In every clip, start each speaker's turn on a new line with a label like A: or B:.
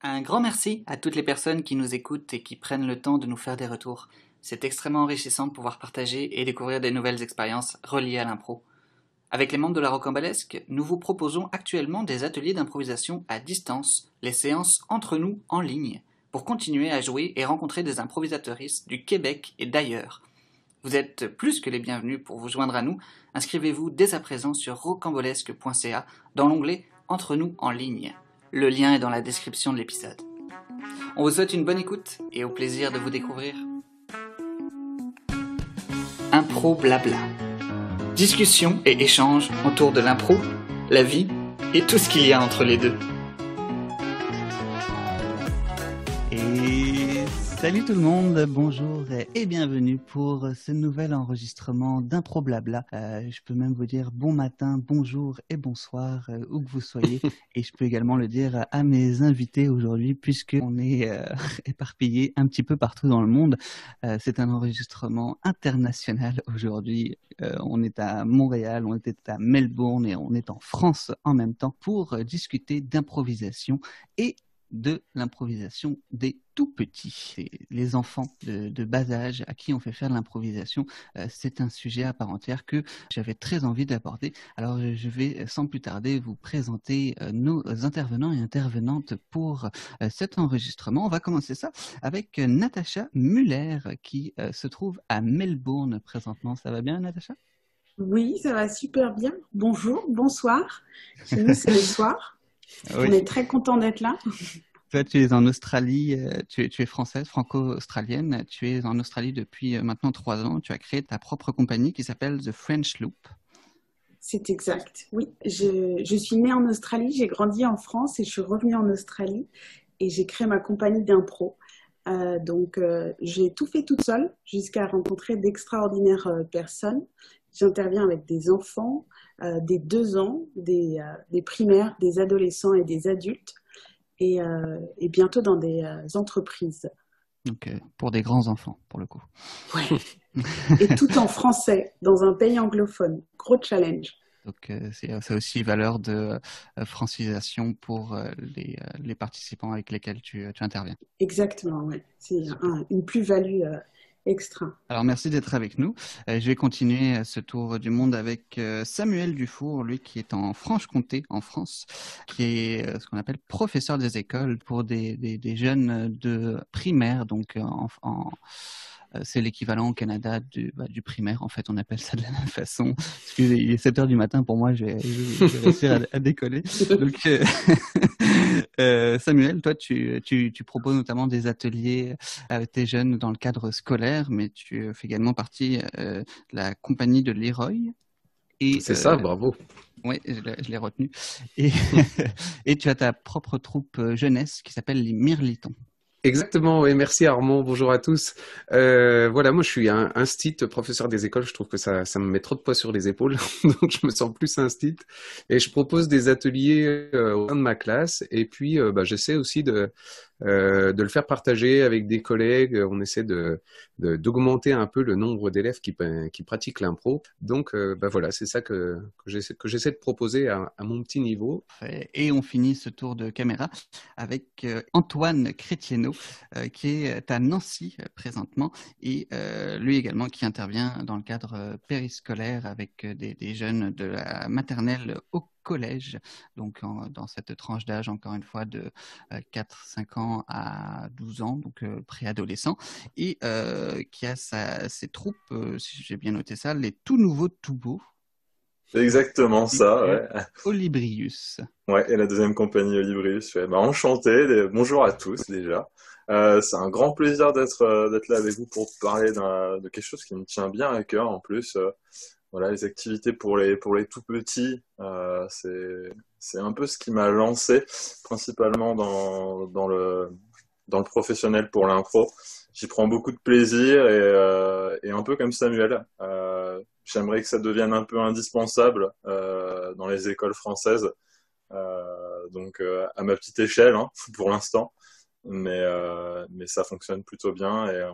A: Un grand merci à toutes les personnes qui nous écoutent et qui prennent le temps de nous faire des retours. C'est extrêmement enrichissant de pouvoir partager et découvrir des nouvelles expériences reliées à l'impro. Avec les membres de la Rocambolesque, nous vous proposons actuellement des ateliers d'improvisation à distance, les séances entre nous en ligne, pour continuer à jouer et rencontrer des improvisateuristes du Québec et d'ailleurs. Vous êtes plus que les bienvenus pour vous joindre à nous. Inscrivez-vous dès à présent sur rocambolesque.ca dans l'onglet Entre nous en ligne. Le lien est dans la description de l'épisode. On vous souhaite une bonne écoute et au plaisir de vous découvrir. Impro Blabla. Discussion et échange autour de l'impro, la vie et tout ce qu'il y a entre les deux. Et salut tout le monde, bonjour et bienvenue pour ce nouvel enregistrement d'Impro Blabla. Je peux même vous dire bon matin, bonjour et bonsoir où que vous soyez. Et je peux également le dire à mes invités aujourd'hui puisqu'on est éparpillés un petit peu partout dans le monde. C'est un enregistrement international aujourd'hui. On est à Montréal, on est à Melbourne et on est en France en même temps pour discuter d'improvisation et de l'improvisation des tout petits, les enfants de bas âge à qui on fait faire de l'improvisation. C'est un sujet à part entière que j'avais très envie d'aborder. Alors je vais sans plus tarder vous présenter nos intervenants et intervenantes pour cet enregistrement. On va commencer ça avec Natacha Muller qui se trouve à Melbourne présentement. Ça va bien, Natacha ?
B: Oui, ça va super bien. Bonjour, bonsoir. Chez nous, c'est le soir.
A: Oui.
B: On est très content d'être là.
A: Toi, tu es en Australie, tu es française, franco-australienne. Tu es en Australie depuis maintenant 3 ans. Tu as créé ta propre compagnie qui s'appelle The French Loop.
B: C'est exact, oui. Je suis née en Australie, j'ai grandi en France et je suis revenue en Australie et j'ai créé ma compagnie d'impro. Donc, j'ai tout fait toute seule jusqu'à rencontrer d'extraordinaires personnes. J'interviens avec des enfants, des 2 ans, des primaires, des adolescents et des adultes. Et bientôt dans des entreprises.
A: Donc, pour des grands enfants, pour le coup.
B: Ouais. Et tout en français, dans un pays anglophone. Gros challenge.
A: Donc, c'est aussi valeur de francisation pour les participants avec lesquels tu interviens.
B: Exactement, oui. C'est une plus-value extra.
A: Alors, merci d'être avec nous. Je vais continuer ce tour du monde avec Samuel Dufour, lui qui est en Franche-Comté, en France, qui est ce qu'on appelle professeur des écoles pour des jeunes de primaire, donc c'est l'équivalent au Canada du primaire. En fait, on appelle ça de la même façon. Excusez, il est 7 heures du matin pour moi, je vais réussir à décoller. Donc, Samuel, toi, tu proposes notamment des ateliers avec tes jeunes dans le cadre scolaire, mais tu fais également partie de la compagnie de Leroy.
C: C'est ça, bravo.
A: Oui, je l'ai retenu. Et, et tu as ta propre troupe jeunesse qui s'appelle les Mirlitons.
C: Exactement, et merci Armand, bonjour à tous. Voilà, moi je suis un instit, professeur des écoles, je trouve que ça me met trop de poids sur les épaules, donc je me sens plus instit. Et je propose des ateliers au sein de ma classe, et puis j'essaie aussi de le faire partager avec des collègues. On essaie d'augmenter un peu le nombre d'élèves qui pratiquent l'impro. Donc voilà, c'est ça que j'essaie de proposer à mon petit niveau.
A: Et on finit ce tour de caméra avec Antoine Chrétienneau, qui est à Nancy présentement, et lui également qui intervient dans le cadre périscolaire avec des jeunes de la maternelle au collège, donc dans cette tranche d'âge, encore une fois, de 4-5 ans à 12 ans, donc préadolescent, et qui a ses troupes, si j'ai bien noté ça, les tout nouveaux tout beaux.
D: C'est exactement ça, ouais.
A: Olibrius.
D: Ouais, et la deuxième compagnie Olibrius. Ouais. Enchanté, bonjour à tous déjà. C'est un grand plaisir d'être là avec vous pour parler de quelque chose qui me tient bien à cœur en plus. Voilà, les activités pour les tout petits, c'est un peu ce qui m'a lancé, principalement dans le professionnel pour l'impro. J'y prends beaucoup de plaisir et un peu comme Samuel, j'aimerais que ça devienne un peu indispensable dans les écoles françaises, donc à ma petite échelle pour l'instant, mais ça fonctionne plutôt bien et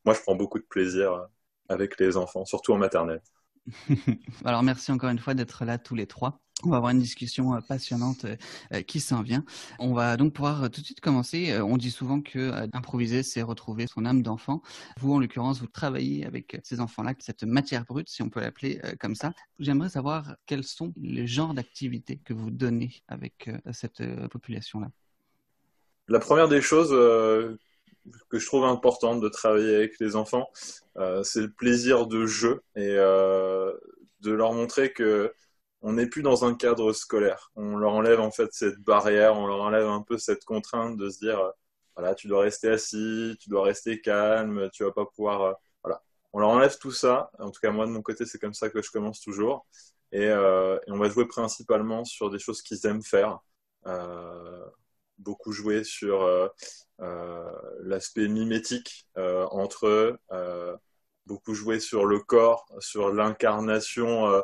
D: moi je prends beaucoup de plaisir avec les enfants, surtout en maternelle.
A: Alors, merci encore une fois d'être là tous les trois. On va avoir une discussion passionnante qui s'en vient. On va donc pouvoir tout de suite commencer. On dit souvent que improviser, c'est retrouver son âme d'enfant. Vous, en l'occurrence, vous travaillez avec ces enfants-là, cette matière brute, si on peut l'appeler comme ça. J'aimerais savoir quels sont les genres d'activités que vous donnez avec cette population-là.
D: La première des choses que je trouve importante de travailler avec les enfants, c'est le plaisir de jeu et de leur montrer que on n'est plus dans un cadre scolaire. On leur enlève en fait cette barrière, on leur enlève un peu cette contrainte de se dire, voilà, tu dois rester assis, tu dois rester calme, tu vas pas pouvoir, voilà. On leur enlève tout ça. En tout cas, moi de mon côté, c'est comme ça que je commence toujours. Et on va jouer principalement sur des choses qu'ils aiment faire. Beaucoup jouer sur l'aspect mimétique entre eux, beaucoup jouer sur le corps, sur l'incarnation,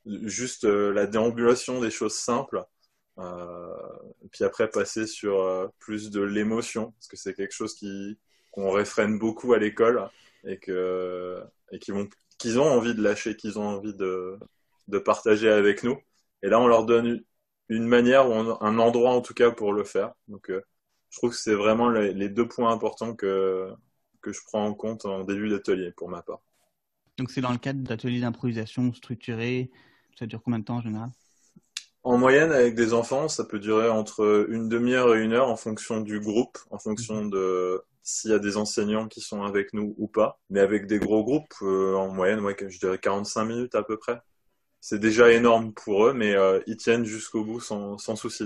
D: juste la déambulation des choses simples, puis après passer sur plus de l'émotion, parce que c'est quelque chose qu'on réfrène beaucoup à l'école et qu'ils ont envie de lâcher, qu'ils ont envie de partager avec nous. Et là, on leur donne une manière ou un endroit en tout cas pour le faire. Donc, je trouve que c'est vraiment les deux points importants que je prends en compte en début d'atelier pour ma part.
A: Donc, c'est dans le cadre d'ateliers d'improvisation structurés. Ça dure combien de temps en général?
D: En moyenne, avec des enfants, ça peut durer entre une demi-heure et 1 heure en fonction du groupe, en fonction de s'il y a des enseignants qui sont avec nous ou pas. Mais avec des gros groupes, en moyenne, ouais, je dirais 45 minutes à peu près. C'est déjà énorme pour eux, mais ils tiennent jusqu'au bout sans souci.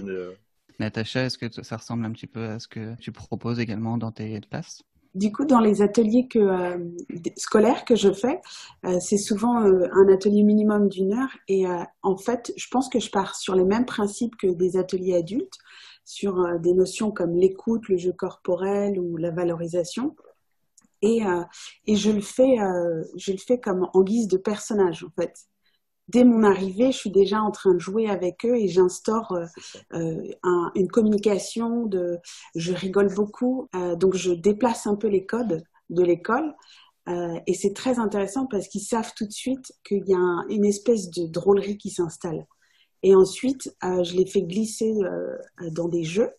A: Natacha, est-ce que ça ressemble un petit peu à ce que tu proposes également dans tes classes?
B: Du coup, dans les ateliers scolaires que je fais, c'est souvent un atelier minimum d'1 heure. Et en fait, je pense que je pars sur les mêmes principes que des ateliers adultes, sur des notions comme l'écoute, le jeu corporel ou la valorisation. Et je le fais comme en guise de personnage, en fait. Dès mon arrivée, je suis déjà en train de jouer avec eux et j'instaure une communication. Je rigole beaucoup, donc je déplace un peu les codes de l'école. Et c'est très intéressant parce qu'ils savent tout de suite qu'il y a une espèce de drôlerie qui s'installe. Et ensuite, je les fais glisser dans des jeux,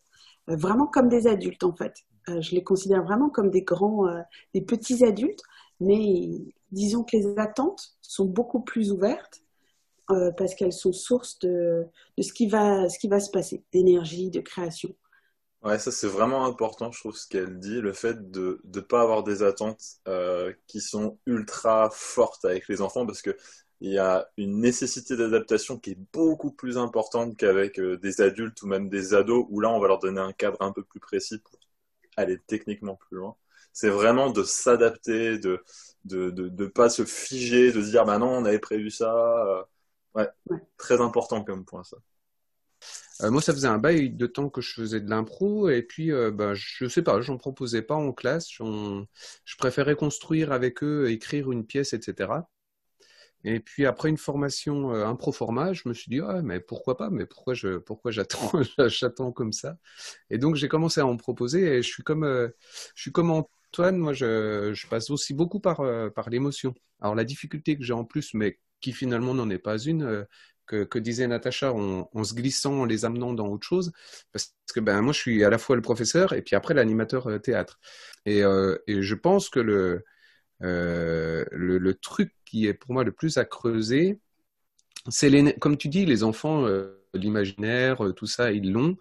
B: vraiment comme des adultes en fait. Je les considère vraiment comme des petits adultes, mais disons que les attentes sont beaucoup plus ouvertes. Parce qu'elles sont source de ce qui va se passer, d'énergie, de création.
D: Ouais, ça c'est vraiment important, je trouve, ce qu'elle dit, le fait de ne pas avoir des attentes qui sont ultra fortes avec les enfants, parce que il y a une nécessité d'adaptation qui est beaucoup plus importante qu'avec des adultes ou même des ados, où là on va leur donner un cadre un peu plus précis pour aller techniquement plus loin. C'est vraiment de s'adapter, de pas se figer, de se dire bah non, on avait prévu ça. Ouais, très important comme point ça.
C: Moi, ça faisait un bail de temps que je faisais de l'impro et puis, je sais pas, j'en proposais pas en classe. Je préférais construire avec eux, écrire une pièce, etc. Et puis après une formation impro-format, je me suis dit mais pourquoi pas, mais pourquoi j'attends j'attends comme ça. Et donc j'ai commencé à en proposer et je suis comme Antoine, moi je passe aussi beaucoup par l'émotion. Alors la difficulté que j'ai en plus, mais qui finalement n'en est pas une, que disait Natacha, en se glissant, en les amenant dans autre chose, parce que moi je suis à la fois le professeur et puis après l'animateur théâtre. Et je pense que le truc qui est pour moi le plus à creuser, c'est comme tu dis, les enfants, l'imaginaire, tout ça, ils l'ont.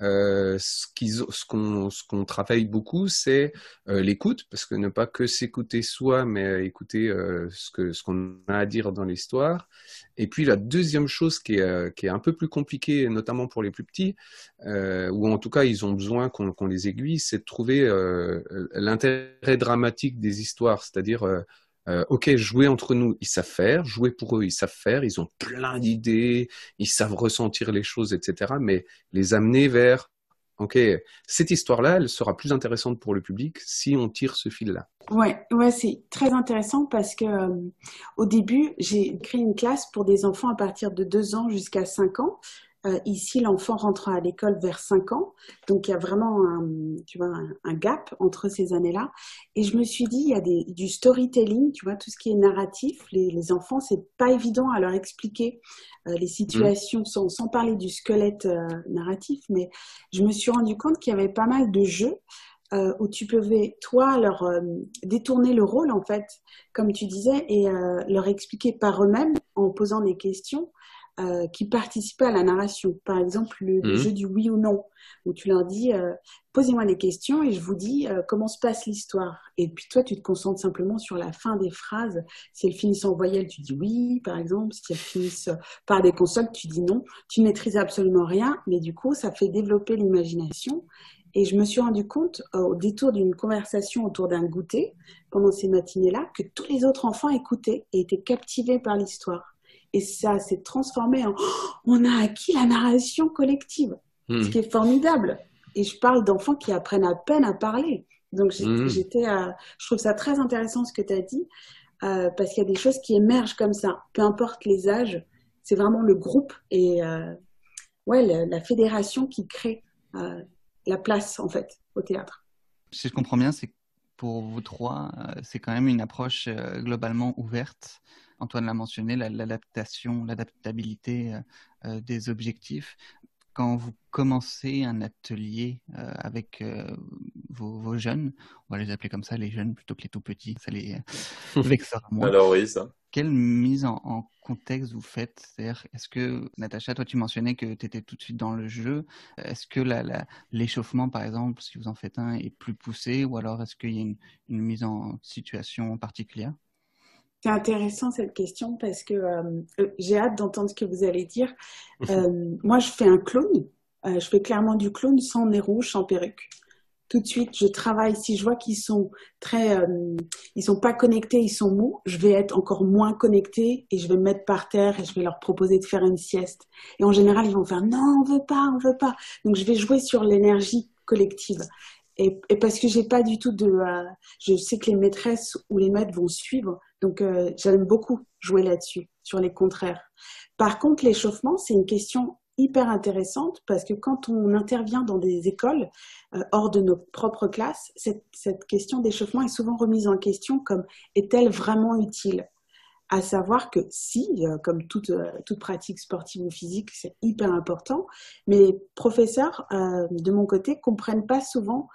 C: Ce qu'on travaille beaucoup, c'est l'écoute, parce que ne pas que s'écouter soi, mais écouter ce qu'on a à dire dans l'histoire. Et puis la deuxième chose qui est un peu plus compliquée, notamment pour les plus petits, ou en tout cas ils ont besoin qu'on les aiguille, c'est de trouver l'intérêt dramatique des histoires, c'est-à-dire ok, jouer entre nous, ils savent faire. Jouer pour eux, ils savent faire. Ils ont plein d'idées. Ils savent ressentir les choses, etc. Mais les amener vers, ok, cette histoire-là, elle sera plus intéressante pour le public si on tire ce fil-là.
B: Ouais, c'est très intéressant parce que au début, j'ai créé une classe pour des enfants à partir de 2 ans jusqu'à 5 ans. Ici, l'enfant rentre à l'école vers 5 ans. Donc, il y a vraiment tu vois, un gap entre ces années-là. Et je me suis dit, il y a du storytelling, tu vois, tout ce qui est narratif. Les enfants, c'est pas évident à leur expliquer les situations sans parler du squelette narratif. Mais je me suis rendu compte qu'il y avait pas mal de jeux où tu pouvais, toi, leur détourner le rôle, en fait, comme tu disais, et leur expliquer par eux-mêmes, en posant des questions, qui participaient à la narration. Par exemple, le jeu du oui ou non, où tu leur dis, posez-moi des questions et je vous dis comment se passe l'histoire. Et puis toi, tu te concentres simplement sur la fin des phrases. Si elles finissent en voyelle, tu dis oui, par exemple. Si elles finissent par des consonnes, tu dis non. Tu ne maîtrises absolument rien, mais du coup, ça fait développer l'imagination. Et je me suis rendu compte, au détour d'une conversation autour d'un goûter, pendant ces matinées-là, que tous les autres enfants écoutaient et étaient captivés par l'histoire. Et ça s'est transformé en on a acquis la narration collective, ce qui est formidable. Et je parle d'enfants qui apprennent à peine à parler. Donc je trouve ça très intéressant ce que tu as dit, parce qu'il y a des choses qui émergent comme ça, peu importe les âges. C'est vraiment le groupe et la fédération qui crée la place, en fait, au théâtre.
A: Si je comprends bien, c'est que pour vous trois, c'est quand même une approche globalement ouverte. Antoine l'a mentionné, l'adaptabilité des objectifs. Quand vous commencez un atelier avec vos jeunes, on va les appeler comme ça, les jeunes plutôt que les tout petits, ça les vexera moins.
D: Alors oui, ça.
A: Quelle mise en contexte vous faites? C'est-à-dire, est-ce que, Natacha, toi tu mentionnais que tu étais tout de suite dans le jeu. Est-ce que l'échauffement, par exemple, si vous en faites un, est plus poussé, ou alors est-ce qu'il y a une mise en situation particulière?
B: C'est intéressant cette question parce que j'ai hâte d'entendre ce que vous allez dire. Moi, je fais un clown. Je fais clairement du clown sans nez rouge, sans perruque. Tout de suite, je travaille. Si je vois qu'ils sont ils sont pas connectés, ils sont mous, je vais être encore moins connectée et je vais me mettre par terre et je vais leur proposer de faire une sieste. Et en général, ils vont faire non, on veut pas. Donc, je vais jouer sur l'énergie collective. Et parce que j'ai pas du tout je sais que les maîtresses ou les maîtres vont suivre. Donc, j'aime beaucoup jouer là-dessus, sur les contraires. Par contre, l'échauffement, c'est une question hyper intéressante parce que quand on intervient dans des écoles hors de nos propres classes, cette question d'échauffement est souvent remise en question comme est-elle vraiment utile? À savoir que si, comme toute pratique sportive ou physique, c'est hyper important, mais les professeurs, de mon côté, comprennent pas souvent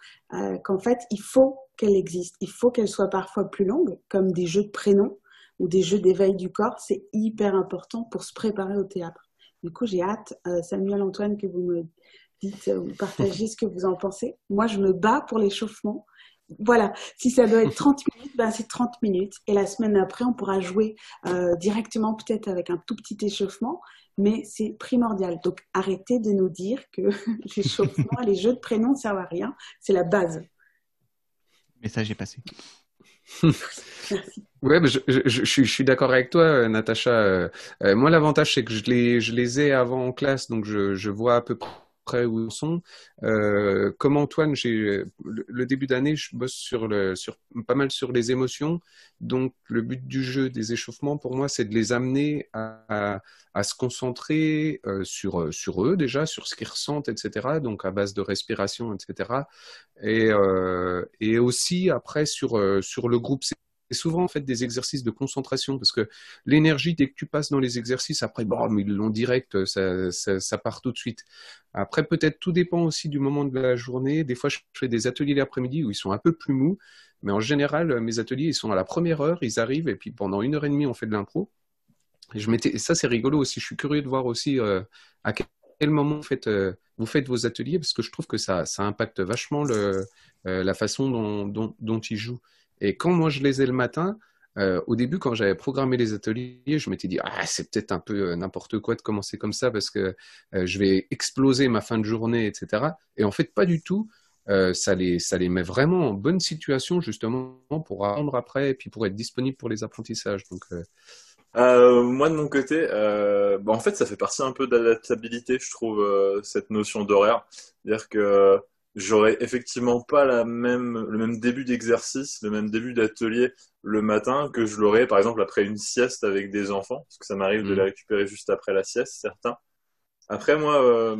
B: qu'en fait, il faut qu'elle existe. Il faut qu'elle soit parfois plus longue, comme des jeux de prénoms ou des jeux d'éveil du corps. C'est hyper important pour se préparer au théâtre. Du coup, j'ai hâte, Samuel, Antoine, que vous me dites, vous partagez ce que vous en pensez. Moi, je me bats pour l'échauffement. Voilà, si ça doit être 30 minutes, ben c'est 30 minutes. Et la semaine après, on pourra jouer directement, peut-être avec un tout petit échauffement, mais c'est primordial. Donc, arrêtez de nous dire que l'échauffement, les jeux de prénoms ne servent à rien. C'est la base.
A: Le message est passé.
B: Merci.
C: Ouais, mais je suis d'accord avec toi, Natacha. Moi, l'avantage, c'est que je les ai avant en classe, donc je vois à peu près où ils sont. Comme Antoine, le début d'année, je bosse pas mal sur les émotions. Donc, le but du jeu, des échauffements, pour moi, c'est de les amener à se concentrer sur eux déjà, sur ce qu'ils ressentent, etc. Donc, à base de respiration, etc. Et aussi après sur le groupe. C'est souvent en fait des exercices de concentration parce que l'énergie, dès que tu passes dans les exercices, après, bon, ils l'ont direct, ça part tout de suite. Après, peut-être tout dépend aussi du moment de la journée. Des fois, je fais des ateliers l'après-midi où ils sont un peu plus mous, mais en général, mes ateliers, ils sont à la première heure, ils arrivent et puis pendant 1 heure et demie, on fait de l'impro. Et ça, c'est rigolo aussi. Je suis curieux de voir aussi à quel moment vous faites vos ateliers parce que je trouve que ça impacte vachement la façon dont ils jouent. Et quand moi je les ai le matin, au début quand j'avais programmé les ateliers, je m'étais dit c'est peut-être un peu n'importe quoi de commencer comme ça parce que je vais exploser ma fin de journée, etc. Et en fait pas du tout. Ça les met vraiment en bonne situation justement pour apprendre après et puis pour être disponible pour les apprentissages. Donc
D: Moi de mon côté, en fait ça fait partie un peu de l'adaptabilité, je trouve, cette notion d'horaire. C'est-à-dire que j'aurais effectivement pas le même début d'exercice, le même début d'atelier le matin que je l'aurais par exemple après une sieste avec des enfants, parce que ça m'arrive de les récupérer juste après la sieste, certains. Après, moi,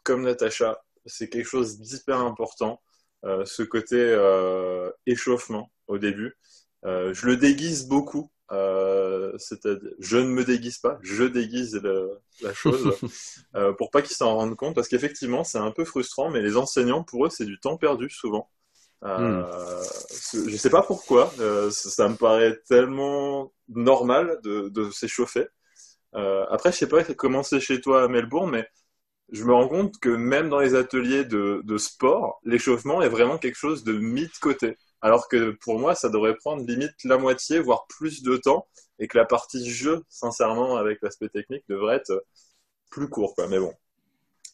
D: comme Natacha, c'est quelque chose d'hyper important, ce côté échauffement au début. Je le déguise beaucoup, c'est-à-dire, je ne me déguise pas, je déguise la chose, pour pas qu'ils s'en rendent compte, parce qu'effectivement, c'est un peu frustrant, mais les enseignants, pour eux, c'est du temps perdu souvent.
C: Hmm.
D: Je sais pas pourquoi, ça me paraît tellement normal de s'échauffer. Après, je sais pas comment c'est chez toi à Melbourne, mais je me rends compte que même dans les ateliers de sport, l'échauffement est vraiment quelque chose de mis de côté. Alors que pour moi, ça devrait prendre limite la moitié, voire plus de temps, et que la partie jeu, sincèrement, avec l'aspect technique, devrait être plus court, quoi. Mais bon,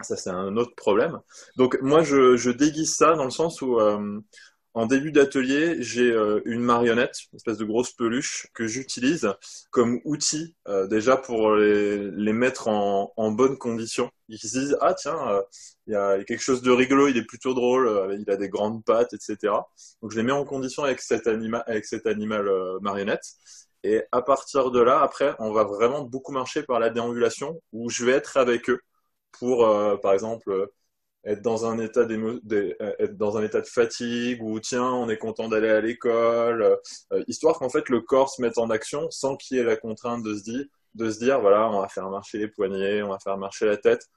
D: ça c'est un autre problème. Donc moi, je déguise ça dans le sens où en début d'atelier, j'ai une marionnette, une espèce de grosse peluche que j'utilise comme outil déjà pour les mettre en bonne condition. Ils se disent, ah tiens, il y a quelque chose de rigolo, il est plutôt drôle, il a des grandes pattes, etc. Donc je les mets en condition avec cet animal marionnette. Et à partir de là, après, on va vraiment beaucoup marcher par la déambulation où je vais être avec eux pour, par exemple, être dans un état être dans un état de fatigue ou tiens, on est content d'aller à l'école, histoire qu'en fait le corps se mette en action sans qu'il y ait la contrainte de se dire voilà, on va faire marcher les poignets, on va faire marcher la tête.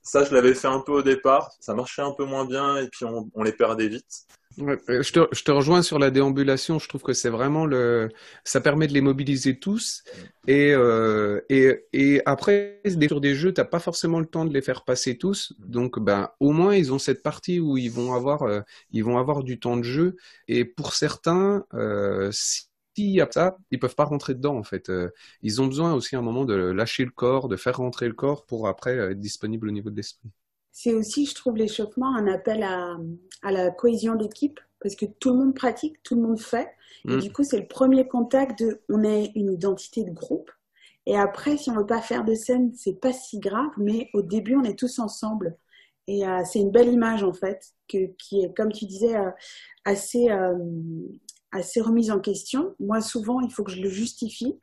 D: Ça, je l'avais fait un peu au départ, ça marchait un peu moins bien et puis on les perdait vite.
C: Ouais, je te rejoins sur la déambulation. Je trouve que c'est vraiment ça permet de les mobiliser tous. Et après, sur des jeux, t'as pas forcément le temps de les faire passer tous. Donc, ben, au moins, ils ont cette partie où ils vont avoir du temps de jeu. Et pour certains, s'il y a ça, ils peuvent pas rentrer dedans, en fait. Ils ont besoin aussi à un moment de lâcher le corps, de faire rentrer le corps pour après être disponible au niveau de l'esprit.
B: C'est aussi, je trouve, l'échauffement un appel à la cohésion d'équipe parce que tout le monde pratique, tout le monde fait. Et du
C: Mm.
B: coup, c'est le premier contact de on est une identité de groupe. Et après, si on veut pas faire de scène, c'est pas si grave, mais au début, on est tous ensemble. Et c'est une belle image, en fait, qui est, comme tu disais, assez, assez remise en question. Moi, souvent, il faut que je le justifie,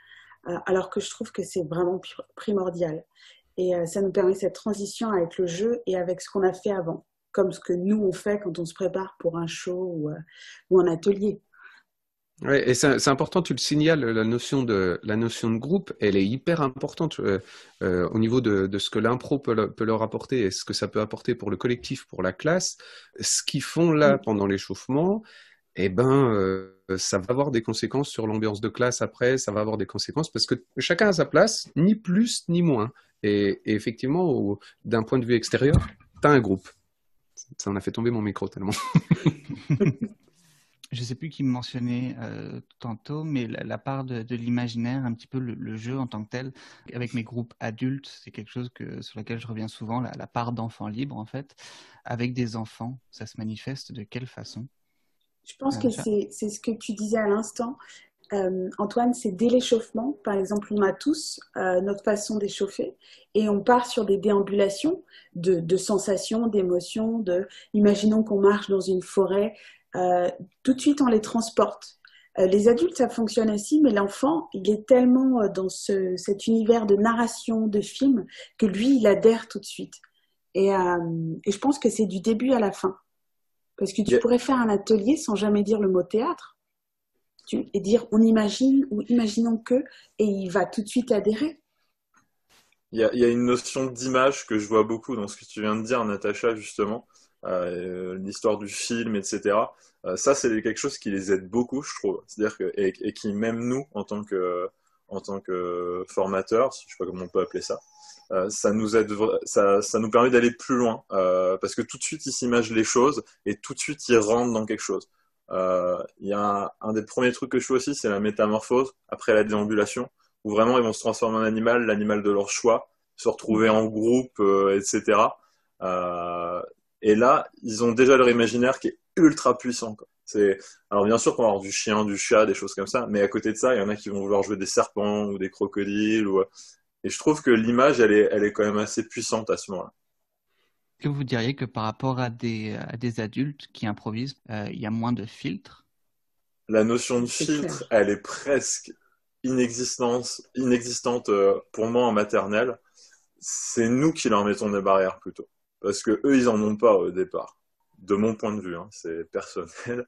B: alors que je trouve que c'est vraiment primordial. Et ça nous permet cette transition avec le jeu et avec ce qu'on a fait avant, comme ce que nous on fait quand on se prépare pour un show ou un atelier.
C: Ouais, et c'est important, tu le signales, la notion de groupe, elle est hyper importante au niveau de ce que l'impro peut leur apporter et ce que ça peut apporter pour le collectif, pour la classe. Ce qu'ils font là
B: Mm.
C: pendant l'échauffement, eh ben, ça va avoir des conséquences sur l'ambiance de classe après, ça va avoir des conséquences parce que chacun a sa place, ni plus ni moins. Et effectivement, d'un point de vue extérieur, t'as un groupe. Ça en a fait tomber mon micro tellement.
A: Je ne sais plus qui me mentionnait tantôt, mais la part de l'imaginaire, un petit peu le jeu en tant que tel, avec mes groupes adultes, c'est quelque chose sur lequel je reviens souvent, la part d'enfant libre en fait. Avec des enfants, ça se manifeste de quelle façon?
B: Je pense que
A: Natacha.
B: c'est ce que tu disais à l'instant. Antoine, c'est dès l'échauffement. Par exemple, on a tous notre façon d'échauffer et on part sur des déambulations de sensations, d'émotions. Imaginons qu'on marche dans une forêt, tout de suite on les transporte. Les adultes, ça fonctionne aussi, mais l'enfant, il est tellement dans cet univers de narration, de film, que lui, il adhère tout de suite. Et je pense que c'est du début à la fin. Parce que tu pourrais faire un atelier sans jamais dire le mot théâtre et dire on imagine ou imaginons que, et il va tout de suite adhérer.
D: Il y a une notion d'image que je vois beaucoup dans ce que tu viens de dire, Natacha, justement, l'histoire du film, etc. Ça, c'est quelque chose qui les aide beaucoup, je trouve. C'est-à-dire que, et qui, même nous, en tant que formateurs, je sais pas comment on peut appeler ça, ça nous aide, ça nous permet d'aller plus loin, parce que tout de suite, ils s'imaginent les choses et tout de suite, ils rentrent dans quelque chose. Il y a un des premiers trucs que je fais aussi, c'est la métamorphose après la déambulation, où vraiment ils vont se transformer en animal, l'animal de leur choix, se retrouver en groupe, etc. Euh, et là, ils ont déjà leur imaginaire qui est ultra puissant, quoi. Alors bien sûr qu'on va avoir du chien, du chat, des choses comme ça, mais à côté de ça, il y en a qui vont vouloir jouer des serpents ou des crocodiles. Et je trouve que l'image, elle est quand même assez puissante à ce moment-là.
A: Que vous diriez que par rapport à des adultes qui improvisent, il y a moins de filtres?
D: La notion de
B: C'est
D: filtre,
B: clair.
D: elle est presque inexistante pour moi en maternelle. c'est nous qui leur mettons des barrières plutôt. Parce que eux, ils en ont pas au départ. De mon point de vue, hein, c'est personnel.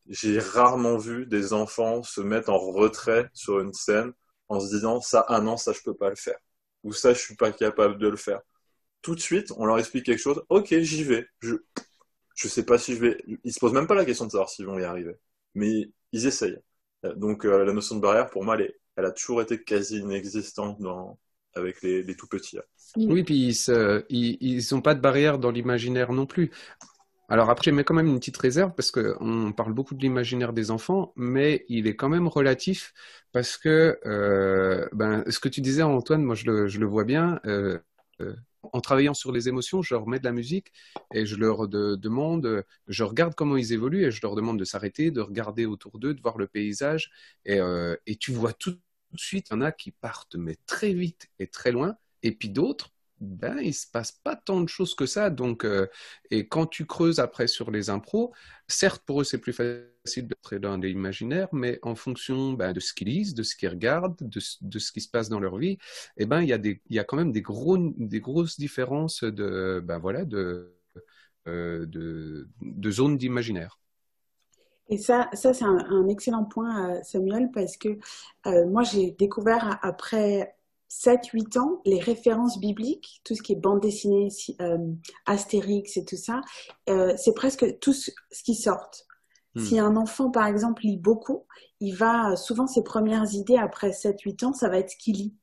D: J'ai rarement vu des enfants se mettre en retrait sur une scène en se disant ça, ah non, ça je peux pas le faire. Ou ça, je suis pas capable de le faire. Tout de suite, on leur explique quelque chose. Ok, j'y vais. Je sais pas si je vais. Ils se posent même pas la question de savoir s'ils vont y arriver. Mais ils essayent. Donc la notion de barrière, pour moi, elle a toujours été quasi inexistante avec les tout petits.
C: Oui, puis ils ont pas de barrière dans l'imaginaire non plus. Alors après, j'ai quand même une petite réserve parce qu'on parle beaucoup de l'imaginaire des enfants, mais il est quand même relatif parce que ce que tu disais, Antoine, moi je le vois bien. En travaillant sur les émotions, je leur mets de la musique et je leur demande, je regarde comment ils évoluent et je leur demande de s'arrêter, de regarder autour d'eux, de voir le paysage. Et tu vois tout de suite, il y en a qui partent mais très vite et très loin, et puis d'autres, il se passe pas tant de choses que ça. Donc, et quand tu creuses après sur les impros, certes pour eux c'est plus facile d'être dans l'imaginaire, mais en fonction de ce qu'ils lisent, de ce qu'ils regardent, de ce qui se passe dans leur vie, il y a quand même des grosses différences de zones d'imaginaire.
B: Et ça c'est un excellent point, Samuel, parce que moi, j'ai découvert après 7-8 ans les références bibliques, tout ce qui est bande dessinée, Astérix et tout ça, c'est presque tout ce qui sort. Si un enfant, par exemple, lit beaucoup, il va souvent, ses premières idées après 7-8 ans, ça va être ce qu'il lit.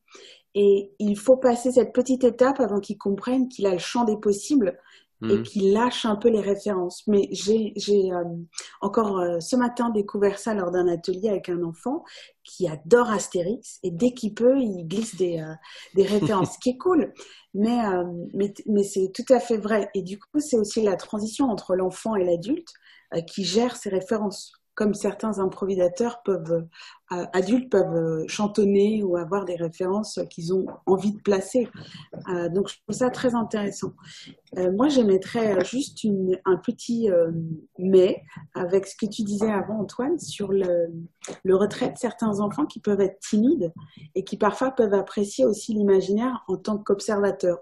B: Et il faut passer cette petite étape avant qu'il comprenne qu'il a le champ des possibles et qu'il lâche un peu les références. Mais j'ai encore ce matin découvert ça lors d'un atelier avec un enfant qui adore Astérix, et dès qu'il peut, il glisse des références, ce qui est cool. Mais c'est tout à fait vrai. Et du coup, c'est aussi la transition entre l'enfant et l'adulte qui gère ces références. Comme certains improvisateurs adultes peuvent chantonner ou avoir des références qu'ils ont envie de placer. Donc, je trouve ça très intéressant. Moi, j'émettrais juste un petit mais avec ce que tu disais avant, Antoine, sur le retrait de certains enfants qui peuvent être timides et qui parfois peuvent apprécier aussi l'imaginaire en tant qu'observateurs.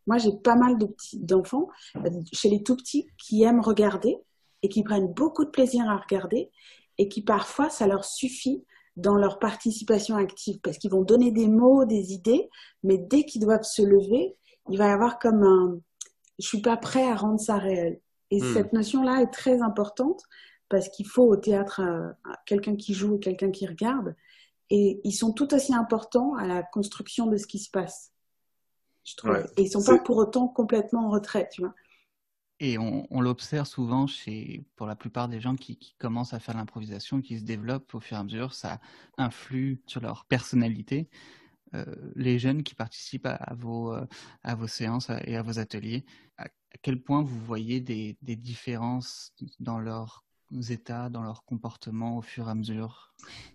B: Moi, j'ai pas mal d'enfants chez les tout petits qui aiment regarder et qui prennent beaucoup de plaisir à regarder et qui parfois, ça leur suffit dans leur participation active parce qu'ils vont donner des mots, des idées, mais dès qu'ils doivent se lever, il va y avoir comme un « je suis pas prêt à rendre ça réel ». Et cette notion-là est très importante parce qu'il faut au théâtre quelqu'un qui joue et quelqu'un qui regarde, et ils sont tout aussi importants à la construction de ce qui se passe, je trouve. Ouais, et ils sont pas pour autant complètement en retrait, tu vois.
A: Et on l'observe souvent pour la plupart des gens qui commencent à faire l'improvisation, qui se développent au fur et à mesure, ça influe sur leur personnalité. Les jeunes qui participent à vos séances et à vos ateliers, à quel point vous voyez des différences dans leurs états, dans leur comportement au fur et à mesure?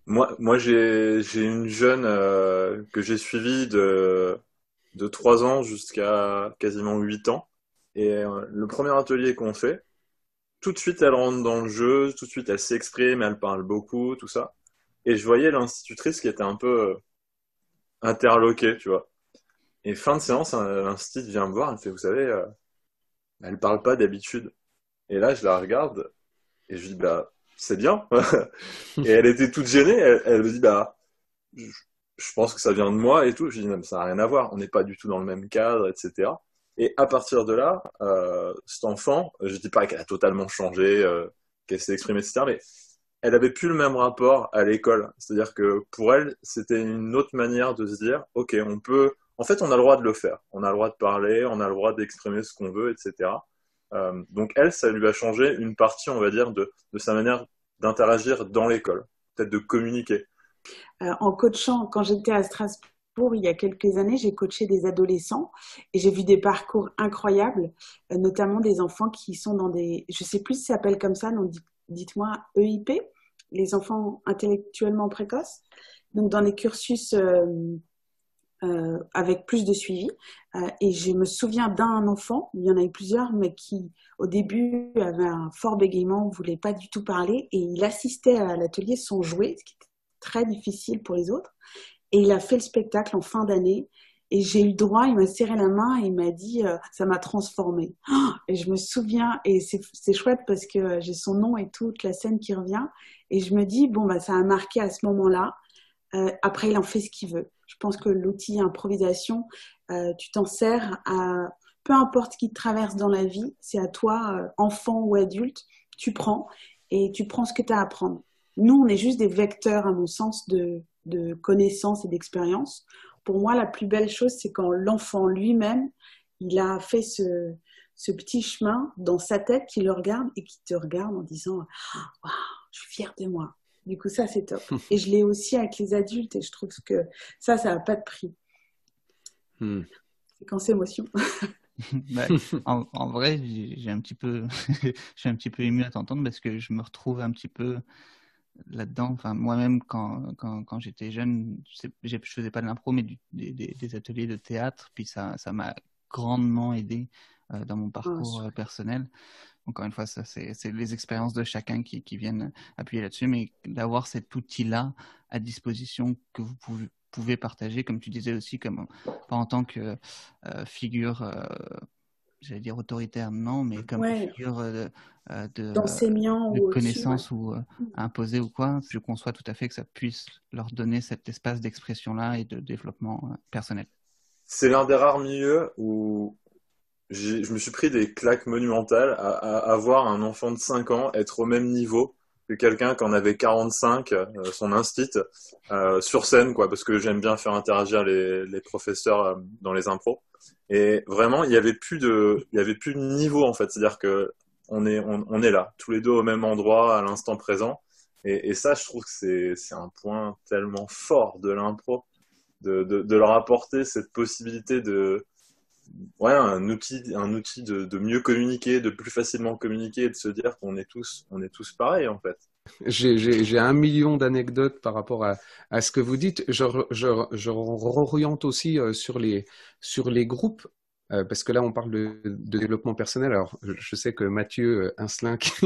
D: Moi j'ai une jeune que j'ai suivie de 3 ans jusqu'à quasiment 8 ans. Et le premier atelier qu'on fait, tout de suite elle rentre dans le jeu, tout de suite elle s'exprime, elle parle beaucoup, tout ça. Et je voyais l'institutrice qui était un peu interloquée, tu vois. Et fin de séance, l'institutrice vient me voir, elle fait, vous savez, elle parle pas d'habitude. Et là, je la regarde et je lui dis, c'est bien. Et elle était toute gênée, elle me dit, je pense que ça vient de moi et tout. Je lui dis, non, mais ça n'a rien à voir, on n'est pas du tout dans le même cadre, etc. Et à partir de là, cet enfant, je dis pas qu'elle a totalement changé, qu'elle s'est exprimée, etc., mais elle avait plus le même rapport à l'école. C'est-à-dire que pour elle, c'était une autre manière de se dire, ok, en fait, on a le droit de le faire. On a le droit de parler, on a le droit d'exprimer ce qu'on veut, etc. Donc elle, ça lui a changé une partie, on va dire, de sa manière d'interagir dans l'école, peut-être de communiquer.
B: En coachant, quand j'étais à Strasbourg, il y a quelques années, j'ai coaché des adolescents et j'ai vu des parcours incroyables, notamment des enfants qui sont dans des, je sais plus si ça s'appelle comme ça, donc dites-moi EIP, les enfants intellectuellement précoces, donc dans des cursus avec plus de suivi. Et je me souviens d'un enfant, il y en a eu plusieurs, mais qui au début avait un fort bégaiement, ne voulait pas du tout parler, et il assistait à l'atelier sans jouer, ce qui était très difficile pour les autres. Et il a fait le spectacle en fin d'année Et j'ai eu droit, il m'a serré la main et il m'a dit, ça m'a transformée. Et je me souviens, et c'est chouette parce que j'ai son nom et toute la scène qui revient. Et je me dis, bon, bah, ça a marqué à ce moment-là. Après, il en fait ce qu'il veut. Je pense que l'outil improvisation, tu t'en sers à peu importe ce qui te traverse dans la vie, c'est à toi, enfant ou adulte, tu prends et tu prends ce que tu as à prendre. Nous, on est juste des vecteurs, à mon sens, de connaissances et d'expériences. Pour moi, la plus belle chose, c'est quand l'enfant lui-même, il a fait ce petit chemin dans sa tête qui le regarde et qui te regarde en disant « Waouh, je suis fière de moi ». Du coup, ça, c'est top. Et je l'ai aussi avec les adultes et je trouve que ça n'a pas de prix. Séquence émotion.
A: Bah, en vrai, j'ai un petit peu, je suis un petit peu ému à t'entendre parce que je me retrouve un petit peu là-dedans. Enfin, moi-même, quand j'étais jeune, je faisais pas de l'impro, mais des ateliers de théâtre. Puis ça m'a grandement aidé dans mon parcours personnel. Encore une fois, ça, c'est les expériences de chacun qui viennent appuyer là-dessus, mais d'avoir cet outil-là à disposition que vous pouvez partager, comme tu disais aussi, pas en tant que figure, j'allais dire autoritaire, non, mais comme figure
B: d'enseignant
A: de
B: ou
A: connaissance ou imposée ou quoi. Je conçois tout à fait que ça puisse leur donner cet espace d'expression-là et de développement personnel.
D: C'est l'un des rares milieux où je me suis pris des claques monumentales à voir un enfant de 5 ans être au même niveau que quelqu'un qui en avait 45, son instit, sur scène, quoi, parce que j'aime bien faire interagir les professeurs dans les impros. Et vraiment, il y avait plus de niveau, en fait. C'est-à-dire que on est là, tous les deux au même endroit, à l'instant présent. Et ça, je trouve que c'est un point tellement fort de l'impro, de leur apporter cette possibilité un outil de mieux communiquer, de plus facilement communiquer et de se dire qu'on est tous pareils, en fait.
C: J'ai 1 million d'anecdotes par rapport à ce que vous dites. Je oriente aussi sur les groupes, parce que là on parle de développement personnel. Alors je sais que Mathieu Incelin qui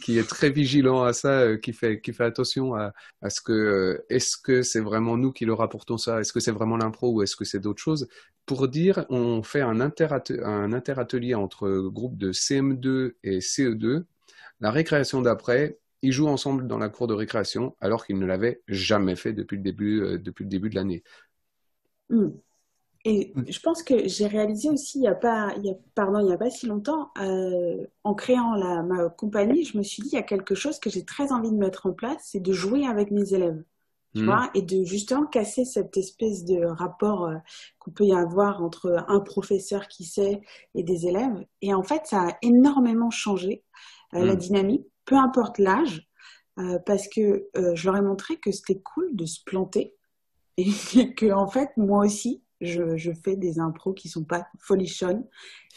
C: est très vigilant à ça, qui fait attention à ce que est-ce que c'est vraiment nous qui leur apportons ça, est-ce que c'est vraiment l'impro ou est-ce que c'est d'autres choses. Pour dire, on fait un interatelier entre groupes de CM2 et CE2. La récréation d'après, ils jouent ensemble dans la cour de récréation alors qu'ils ne l'avaient jamais fait depuis le début de l'année.
B: Et je pense que j'ai réalisé aussi, il y a pas si longtemps, en créant ma compagnie, je me suis dit, il y a quelque chose que j'ai très envie de mettre en place, c'est de jouer avec mes élèves. Tu vois, et de justement casser cette espèce de rapport qu'on peut y avoir entre un professeur qui sait et des élèves. Et en fait, ça a énormément changé la dynamique, peu importe l'âge, parce que je leur ai montré que c'était cool de se planter et que en fait, moi aussi, je fais des impros qui sont pas folichonnes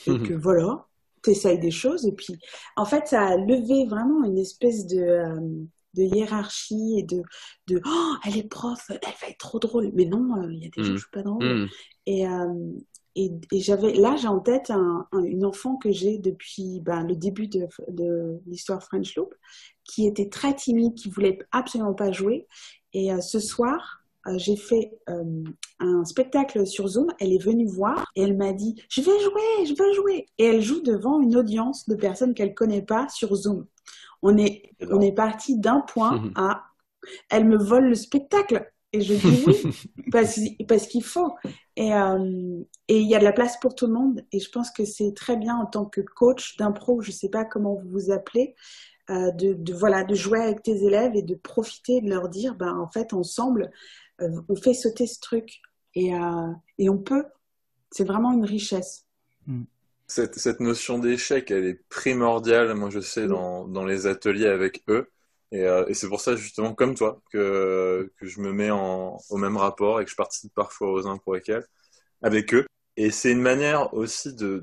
B: et que voilà, t'essayes des choses. Et puis, en fait, ça a levé vraiment une espèce de hiérarchie et de oh, elle est prof, elle va être trop drôle. Mais non, il y a des jours où je suis pas drôle. Et j'ai en tête une enfant que j'ai depuis le début de l'histoire French Loop, qui était très timide, qui voulait absolument pas jouer. Et ce soir, j'ai fait un spectacle sur Zoom. Elle est venue voir et elle m'a dit « Je veux jouer !» Et elle joue devant une audience de personnes qu'elle connaît pas sur Zoom. On est parti d'un point à « Elle me vole le spectacle !» Et je dis oui, parce qu'il faut. Et il y a de la place pour tout le monde. Et je pense que c'est très bien en tant que coach d'impro, je sais pas comment vous vous appelez, de jouer avec tes élèves et de profiter de leur dire, en fait, ensemble, on fait sauter ce truc. Et on peut. C'est vraiment une richesse.
D: Cette notion d'échec, elle est primordiale, moi je sais, dans les ateliers avec eux. Et c'est pour ça, justement, comme toi, que je me mets au même rapport et que je participe parfois aux impros avec eux. Et c'est une manière aussi de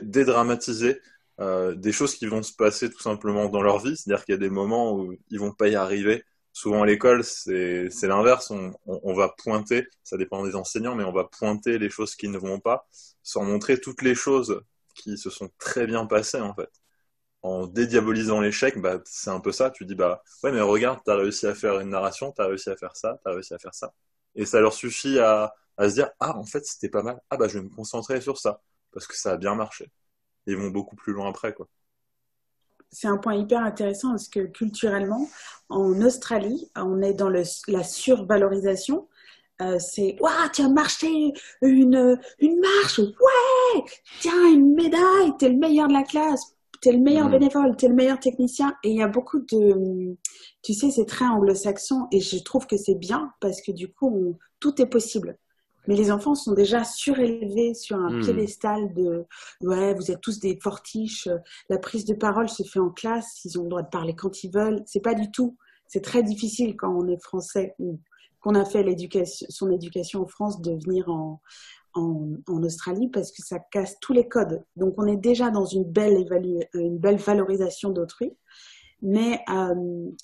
D: dédramatiser des choses qui vont se passer tout simplement dans leur vie. C'est-à-dire qu'il y a des moments où ils vont pas y arriver. Souvent à l'école, c'est l'inverse. On va pointer, ça dépend des enseignants, mais on va pointer les choses qui ne vont pas, sans montrer toutes les choses qui se sont très bien passées, en fait. En dédiabolisant l'échec, c'est un peu ça. Tu dis, ouais, mais regarde, t'as réussi à faire une narration, t'as réussi à faire ça, t'as réussi à faire ça. Et ça leur suffit à à se dire, ah, en fait, c'était pas mal. Ah, bah, je vais me concentrer sur ça, parce que ça a bien marché. Et ils vont beaucoup plus loin après, quoi.
B: C'est un point hyper intéressant parce que culturellement, en Australie, on est dans la survalorisation. C'est waouh, tu as marché une marche, ouais, tiens, une médaille, t'es le meilleur de la classe, t'es le meilleur
C: Mm.
B: bénévole, t'es le meilleur technicien. Et il y a beaucoup de, tu sais, c'est très anglo-saxon et je trouve que c'est bien parce que du coup, tout est possible. Mais les enfants sont déjà surélevés sur un
C: Mm.
B: piédestal de ouais, vous êtes tous des fortiches, la prise de parole se fait en classe, ils ont le droit de parler quand ils veulent. C'est pas du tout. C'est très difficile quand on est français ou qu'on a fait son éducation en France de venir en Australie parce que ça casse tous les codes. Donc on est déjà dans une belle valorisation d'autrui, mais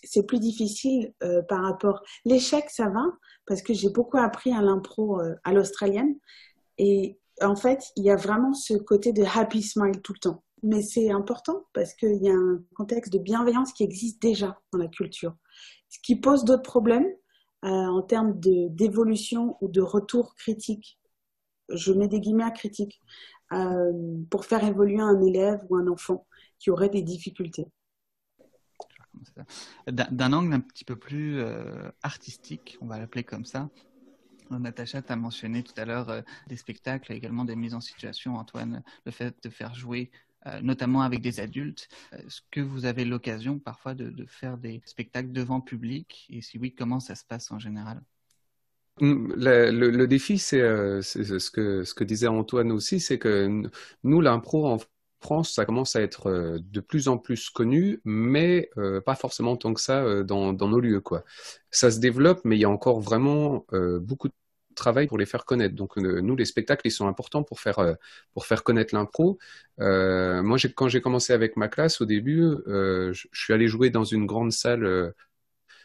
B: c'est plus difficile par rapport. L'échec, ça va parce que j'ai beaucoup appris à l'impro à l'australienne et en fait, il y a vraiment ce côté de happy smile tout le temps. Mais c'est important parce qu'il y a un contexte de bienveillance qui existe déjà dans la culture. Ce qui pose d'autres problèmes en termes d'évolution ou de retour critique. Je mets des guillemets à critique pour faire évoluer un élève ou un enfant qui aurait des difficultés.
A: D'un angle un petit peu plus artistique, on va l'appeler comme ça. Natacha, tu as mentionné tout à l'heure des spectacles, également des mises en situation, Antoine, le fait de faire jouer notamment avec des adultes. Est-ce que vous avez l'occasion parfois de faire des spectacles devant public? Et si oui, comment ça se passe en général?
C: Le défi, c'est ce que disait Antoine aussi, c'est que nous, l'impro en France, ça commence à être de plus en plus connu, mais pas forcément tant que ça dans nos lieux, quoi. Ça se développe, mais il y a encore vraiment beaucoup de travail pour les faire connaître. Donc nous, les spectacles, ils sont importants pour faire connaître l'impro. Moi, quand j'ai commencé avec ma classe, au début, je suis allé jouer dans une grande salle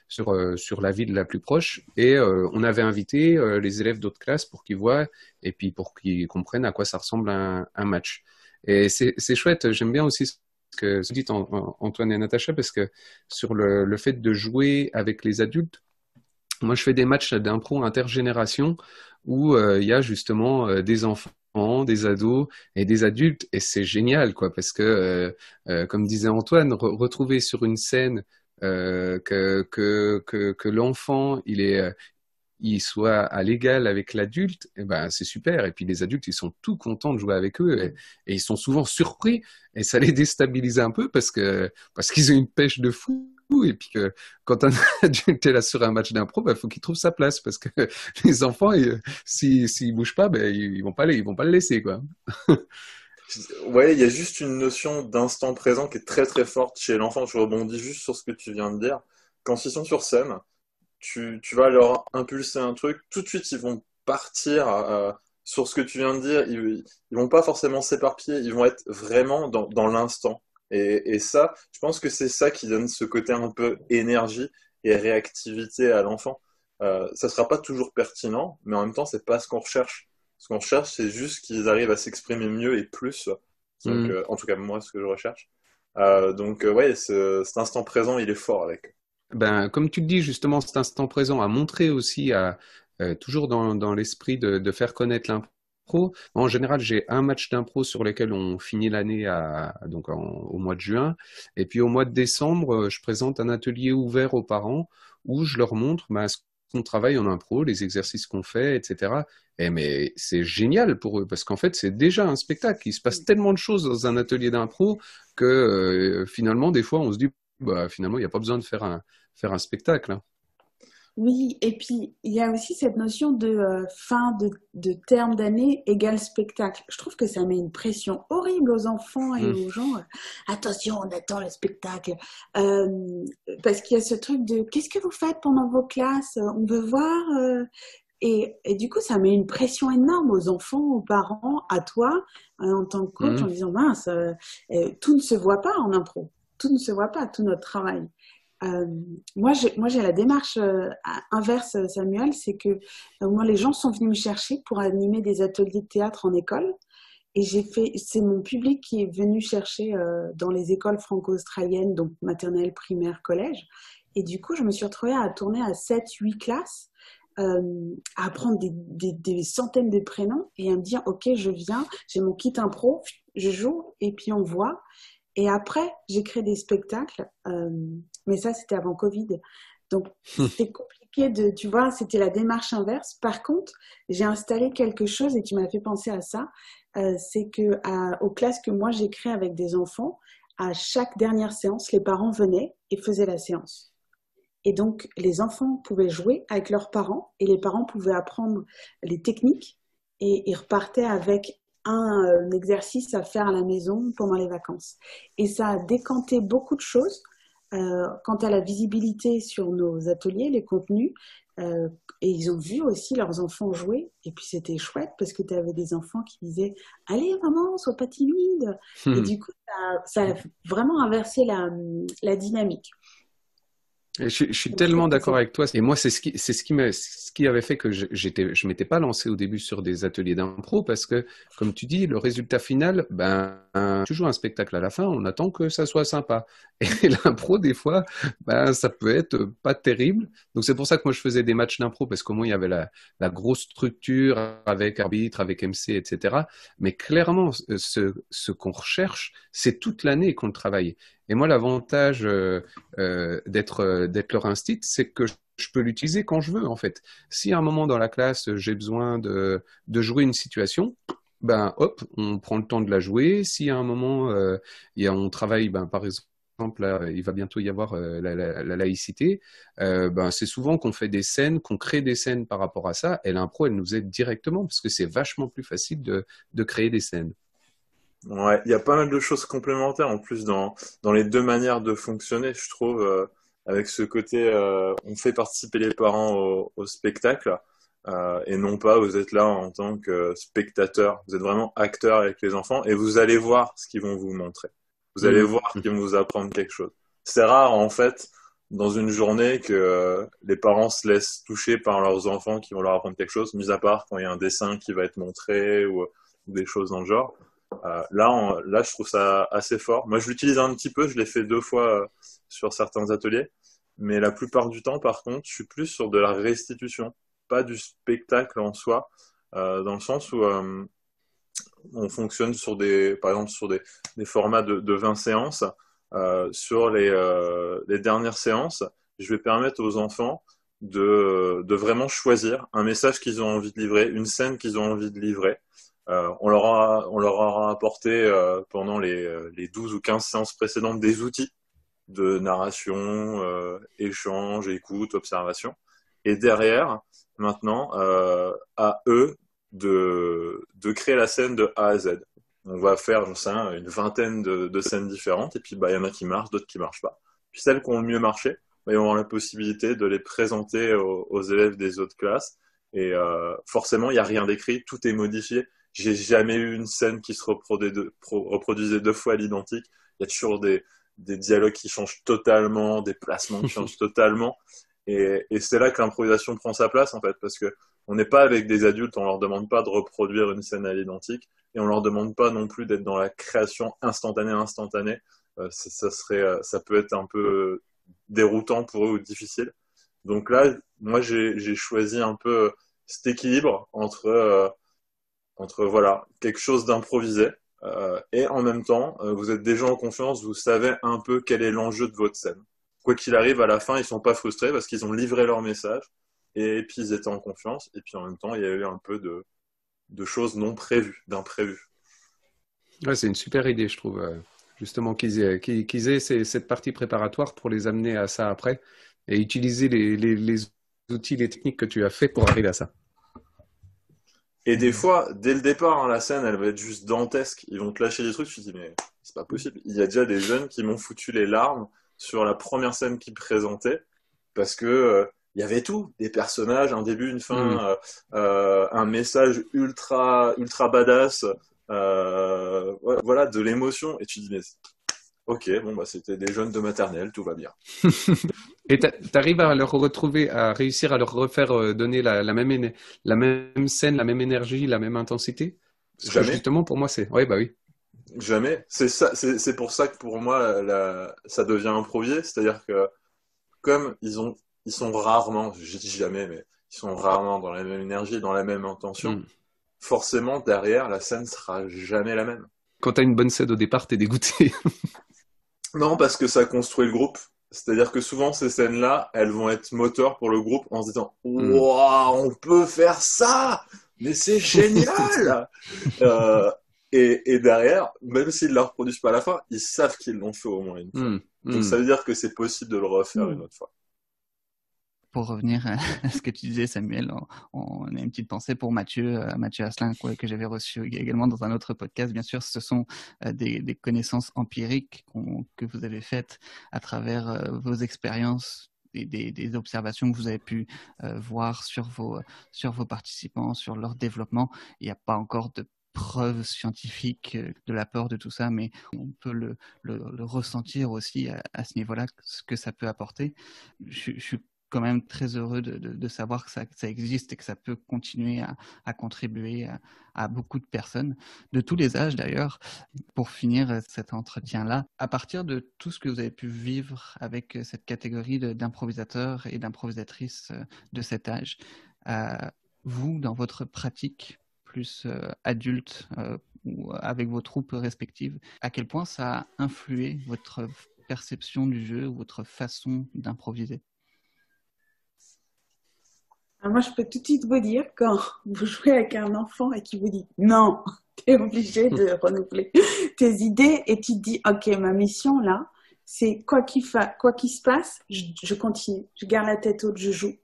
C: sur la ville la plus proche. Et on avait invité les élèves d'autres classes pour qu'ils voient et puis pour qu'ils comprennent à quoi ça ressemble un match. Et c'est chouette, j'aime bien aussi ce que dit Antoine et Natacha, parce que sur le fait de jouer avec les adultes, moi je fais des matchs d'impro intergénération où il y a justement des enfants, des ados et des adultes, et c'est génial, quoi, parce que comme disait Antoine, retrouver sur une scène que l'enfant il soit à l'égal avec l'adulte, et ben c'est super. Et puis les adultes, ils sont tout contents de jouer avec eux et ils sont souvent surpris et ça les déstabilise un peu parce qu'ils ont une pêche de fou. Et puis que quand un adulte est là sur un match d'impro, il faut qu'il trouve sa place parce que les enfants, s'ils bougent pas, ben ils vont pas le laisser, quoi.
D: Ouais, il y a juste une notion d'instant présent qui est très très forte chez l'enfant. Je rebondis juste sur ce que tu viens de dire. Quand ils sont sur scène, tu vas leur impulser un truc, tout de suite ils vont partir sur ce que tu viens de dire, ils vont pas forcément s'éparpiller, ils vont être vraiment dans l'instant. Et ça, je pense que c'est ça qui donne ce côté un peu énergie et réactivité à l'enfant. Ça sera pas toujours pertinent, mais en même temps, c'est pas ce qu'on recherche. Ce qu'on recherche, c'est juste qu'ils arrivent à s'exprimer mieux et plus. Donc,
C: Mm.
D: en tout cas, moi, ce que je recherche. Ouais, cet instant présent, il est fort avec.
C: Ben, comme tu le dis, justement, cet instant présent a montré aussi, toujours dans l'esprit de faire connaître l'impro. En général, j'ai un match d'impro sur lequel on finit l'année au mois de juin. Et puis au mois de décembre, je présente un atelier ouvert aux parents où je leur montre ce qu'on travaille en impro, les exercices qu'on fait, etc. Mais c'est génial pour eux parce qu'en fait, c'est déjà un spectacle. Il se passe tellement de choses dans un atelier d'impro que finalement, des fois, on se dit, bah, finalement, il n'y a pas besoin de faire un spectacle, hein.
B: Oui, et puis il y a aussi cette notion de fin de terme d'année égale spectacle. Je trouve que ça met une pression horrible aux enfants et
C: Mm.
B: aux gens. Attention, on attend le spectacle. Euh, Parce qu'il y a ce truc de qu'est-ce que vous faites pendant vos classes? On veut voir. Et du coup, ça met une pression énorme aux enfants, aux parents, à toi, en tant que coach, en
C: Mm.
B: disant mince, tout ne se voit pas en impro. Tout ne se voit pas, tout notre travail. Euh, moi, j'ai la démarche inverse, Samuel, c'est que moi, les gens sont venus me chercher pour animer des ateliers de théâtre en école. Et c'est mon public qui est venu chercher dans les écoles franco-australiennes, donc maternelle, primaire, collège. Et du coup, je me suis retrouvée à tourner à 7, 8 classes à apprendre des centaines de prénoms et à me dire, OK, je viens, j'ai mon kit impro, je joue et puis on voit. Et après, j'ai créé des spectacles, mais ça, c'était avant Covid. Donc, c'était compliqué tu vois, c'était la démarche inverse. Par contre, j'ai installé quelque chose et tu m'as fait penser à ça. C'est que aux classes que moi j'ai créées avec des enfants, à chaque dernière séance, les parents venaient et faisaient la séance. Et donc, les enfants pouvaient jouer avec leurs parents et les parents pouvaient apprendre les techniques et ils repartaient avec un exercice à faire à la maison pendant les vacances. Et ça a décanté beaucoup de choses quant à la visibilité sur nos ateliers, les contenus. Et ils ont vu aussi leurs enfants jouer. Et puis c'était chouette parce que tu avais des enfants qui disaient « Allez maman, sois pas timide !» Et du coup, ça a vraiment inversé la dynamique.
C: Et je suis tellement d'accord avec toi. Et moi, c'est ce qui avait fait que je m'étais pas lancé au début sur des ateliers d'impro parce que, comme tu dis, le résultat final, ben, tu joues un spectacle à la fin, on attend que ça soit sympa. Et l'impro, des fois, ben, ça peut être pas terrible. Donc, c'est pour ça que moi, je faisais des matchs d'impro parce qu'au moins, il y avait la grosse structure avec arbitre, avec MC, etc. Mais clairement, ce qu'on recherche, c'est toute l'année qu'on le travaille. Et moi, l'avantage d'être leur instit, c'est que je peux l'utiliser quand je veux, en fait. Si à un moment dans la classe, j'ai besoin de jouer une situation, ben hop, on prend le temps de la jouer. Si à un moment, on travaille, ben, par exemple, là, il va bientôt y avoir la laïcité, ben, c'est souvent qu'on fait des scènes, qu'on crée des scènes par rapport à ça. Et l'impro, elle nous aide directement, parce que c'est vachement plus facile de créer des scènes.
D: Ouais, il y a pas mal de choses complémentaires en plus dans les deux manières de fonctionner, je trouve, avec ce côté, on fait participer les parents au spectacle, et non pas vous êtes là en tant que spectateur, vous êtes vraiment acteur avec les enfants et vous allez voir ce qu'ils vont vous montrer. Vous allez voir qu'ils vont vous apprendre quelque chose. C'est rare en fait dans une journée que les parents se laissent toucher par leurs enfants qui vont leur apprendre quelque chose, mis à part quand il y a un dessin qui va être montré ou des choses dans le genre. Là, je trouve ça assez fort. Moi, je l'utilise un petit peu. Je l'ai fait 2 fois sur certains ateliers. Mais la plupart du temps, par contre, je suis plus sur de la restitution, pas du spectacle en soi, dans le sens où on fonctionne par exemple, sur des formats de 20 séances. Sur les dernières séances, je vais permettre aux enfants de vraiment choisir un message qu'ils ont envie de livrer, une scène qu'ils ont envie de livrer. On leur aura apporté pendant les 12 ou 15 séances précédentes des outils de narration, échange, écoute, observation. Et derrière, maintenant, à eux de créer la scène de A à Z. On va faire, j'en sais rien, une vingtaine de scènes différentes, et puis bah, y en a qui marchent, d'autres qui marchent pas. Puis celles qui ont le mieux marché, bah, ils vont avoir la possibilité de les présenter aux élèves des autres classes. Et forcément, il n'y a rien d'écrit, tout est modifié. J'ai jamais eu une scène qui se reproduisait 2 fois à l'identique. Il y a toujours des dialogues qui changent totalement, des placements qui changent totalement. Et c'est là que l'improvisation prend sa place, en fait, parce que on n'est pas avec des adultes, on leur demande pas de reproduire une scène à l'identique, et on leur demande pas non plus d'être dans la création instantanée. Ça peut être un peu déroutant pour eux ou difficile. Donc là, moi, j'ai choisi un peu cet équilibre entre voilà, quelque chose d'improvisé, et en même temps, vous êtes déjà en confiance, vous savez un peu quel est l'enjeu de votre scène. Quoi qu'il arrive, à la fin, ils sont pas frustrés parce qu'ils ont livré leur message, et puis ils étaient en confiance, et puis en même temps, il y a eu un peu de choses non prévues, d'imprévues.
C: Ouais, c'est une super idée, je trouve, justement, qu'ils aient cette partie préparatoire pour les amener à ça après, et utiliser les outils, les techniques que tu as fait pour arriver à ça.
D: Et des fois, dès le départ, la scène, elle va être juste dantesque. Ils vont te lâcher des trucs, tu te dis, mais c'est pas possible. Il y a déjà des jeunes qui m'ont foutu les larmes sur la première scène qu'ils présentaient, parce que il y avait tout, des personnages, un début, une fin, un message ultra badass, voilà, de l'émotion. Et tu te dis, mais ok, bon, bah, c'était des jeunes de maternelle, tout va bien.
C: Et t'arrives à leur retrouver, à réussir à leur refaire donner la même scène, la même énergie, la même intensité? Parce que justement, pour moi, c'est... Oui, bah oui.
D: Jamais. C'est pour ça que pour moi, ça devient improvisé. C'est-à-dire que comme ils sont rarement, je dis jamais, mais sont rarement dans la même énergie, dans la même intention,
C: Mm.
D: forcément, derrière, la scène sera jamais la même.
C: Quand t'as une bonne scène au départ, t'es dégoûté.
D: Non, parce que ça construit le groupe. C'est-à-dire que souvent, ces scènes-là, elles vont être moteurs pour le groupe en se disant
C: Mm.
D: Waouh, on peut faire ça! Mais c'est génial! Euh, et derrière, même s'ils ne la reproduisent pas à la fin, ils savent qu'ils l'ont fait au moins une fois.
C: Mm.
D: Donc
C: Mm.
D: ça veut dire que c'est possible de le refaire une autre fois.
A: Pour revenir à ce que tu disais, Samuel, on a une petite pensée pour Mathieu Asselin, que j'avais reçu également dans un autre podcast. Bien sûr, ce sont des connaissances empiriques que vous avez faites à travers vos expériences, des observations que vous avez pu voir sur vos participants, sur leur développement. Il n'y a pas encore de preuves scientifiques de l'apport de tout ça, mais on peut le ressentir aussi à ce niveau-là, ce que ça peut apporter. Je suis quand même très heureux de savoir que ça existe et que ça peut continuer à contribuer à beaucoup de personnes, de tous les âges d'ailleurs. Pour finir cet entretien-là, à partir de tout ce que vous avez pu vivre avec cette catégorie d'improvisateurs et d'improvisatrices de cet âge, vous, dans votre pratique plus adulte ou avec vos troupes respectives, à quel point ça a influé votre perception du jeu ou votre façon d'improviser?
B: Alors moi, je peux tout de suite vous dire, quand vous jouez avec un enfant et qu'il vous dit non, tu es obligé de renouveler tes idées et tu te dis, ok, ma mission là, c'est quoi qu'il se passe, je continue, je garde la tête haute, je joue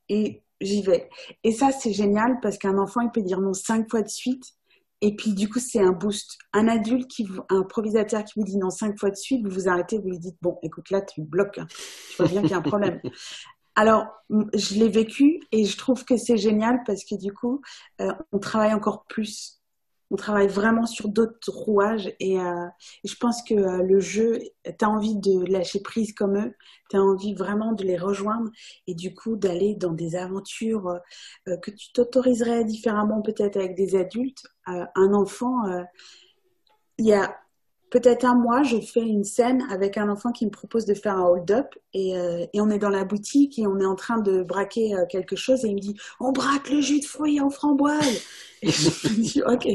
B: et j'y vais. Et ça, c'est génial parce qu'un enfant, il peut dire non 5 fois de suite et puis du coup, c'est un boost. Un adulte, un improvisateur qui vous dit non 5 fois de suite, vous vous arrêtez, vous lui dites, bon, écoute, là, tu bloques, hein. Tu vois bien qu'il y a un problème. Alors, je l'ai vécu et je trouve que c'est génial parce que du coup, on travaille encore plus. On travaille vraiment sur d'autres rouages et je pense que le jeu, tu as envie de lâcher prise comme eux, tu as envie vraiment de les rejoindre et du coup d'aller dans des aventures que tu t'autoriserais différemment peut-être avec des adultes. Un enfant, il y a peut-être un mois, je fais une scène avec un enfant qui me propose de faire un hold-up et on est dans la boutique et on est en train de braquer quelque chose et il me dit on braque le jus de fruits en framboise. Et je me dis ok.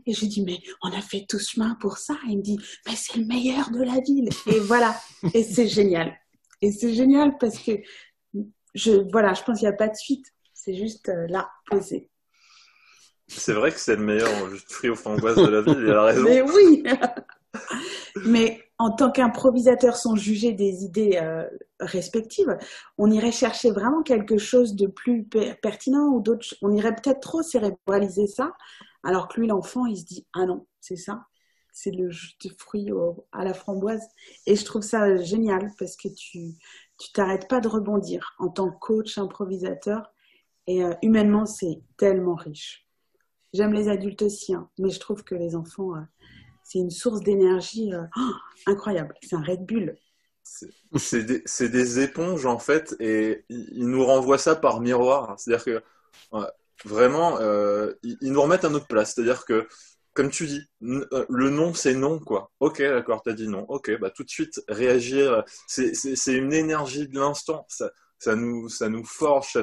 B: Et je lui dis mais on a fait tout ce chemin pour ça. Et il me dit mais c'est le meilleur de la ville. Et voilà. Et c'est génial. Et c'est génial parce que je pense qu'il n'y a pas de suite. C'est juste là, posé.
D: C'est vrai que c'est le meilleur jus de fruits aux framboises de la ville, il a raison.
B: Mais oui. Mais en tant qu'improvisateur sans juger des idées respectives, on irait chercher vraiment quelque chose de plus pertinent ou d'autres. On irait peut-être trop cérébraliser ça, alors que lui, l'enfant, il se dit ah non, c'est ça, c'est le jus de fruits à la framboise. Et je trouve ça génial parce que tu t'arrêtes pas de rebondir en tant que coach, improvisateur. Et humainement, c'est tellement riche. J'aime les adultes aussi, hein, mais je trouve que les enfants, c'est une source d'énergie incroyable. C'est un Red Bull.
D: C'est des éponges en fait, et ils nous renvoient ça par miroir. C'est-à-dire que vraiment, ils nous remettent à notre place. C'est-à-dire que, comme tu dis, le non, c'est non, quoi. Ok, d'accord, t'as dit non. Ok, bah tout de suite réagir. C'est une énergie de l'instant. Ça nous forge, ça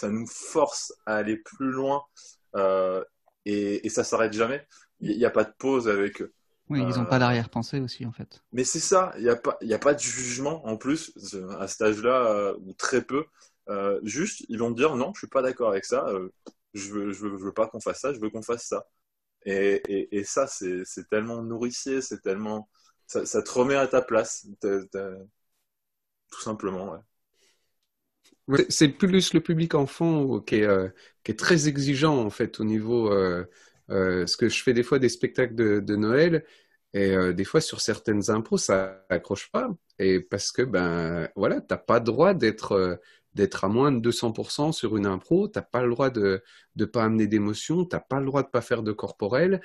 D: nous force à aller plus loin. Et ça s'arrête jamais. Il n'y a pas de pause avec eux.
A: Oui, ils n'ont pas d'arrière-pensée aussi, en fait.
D: Mais c'est ça, il y a pas de jugement en plus, à cet âge-là, ou très peu. Juste, ils vont te dire non, je suis pas d'accord avec ça, je veux pas qu'on fasse ça, je veux qu'on fasse ça. Et ça, c'est tellement nourricier, c'est tellement. Ça te remet à ta place, tout simplement, ouais.
C: C'est plus le public enfant qui est très exigeant en fait au niveau ce que je fais des fois des spectacles de Noël et des fois sur certaines impros ça accroche pas et parce que ben voilà t'as pas le droit d'être à moins de 200% sur une impro, t'as pas le droit de pas amener d'émotion, t'as pas le droit de pas faire de corporel.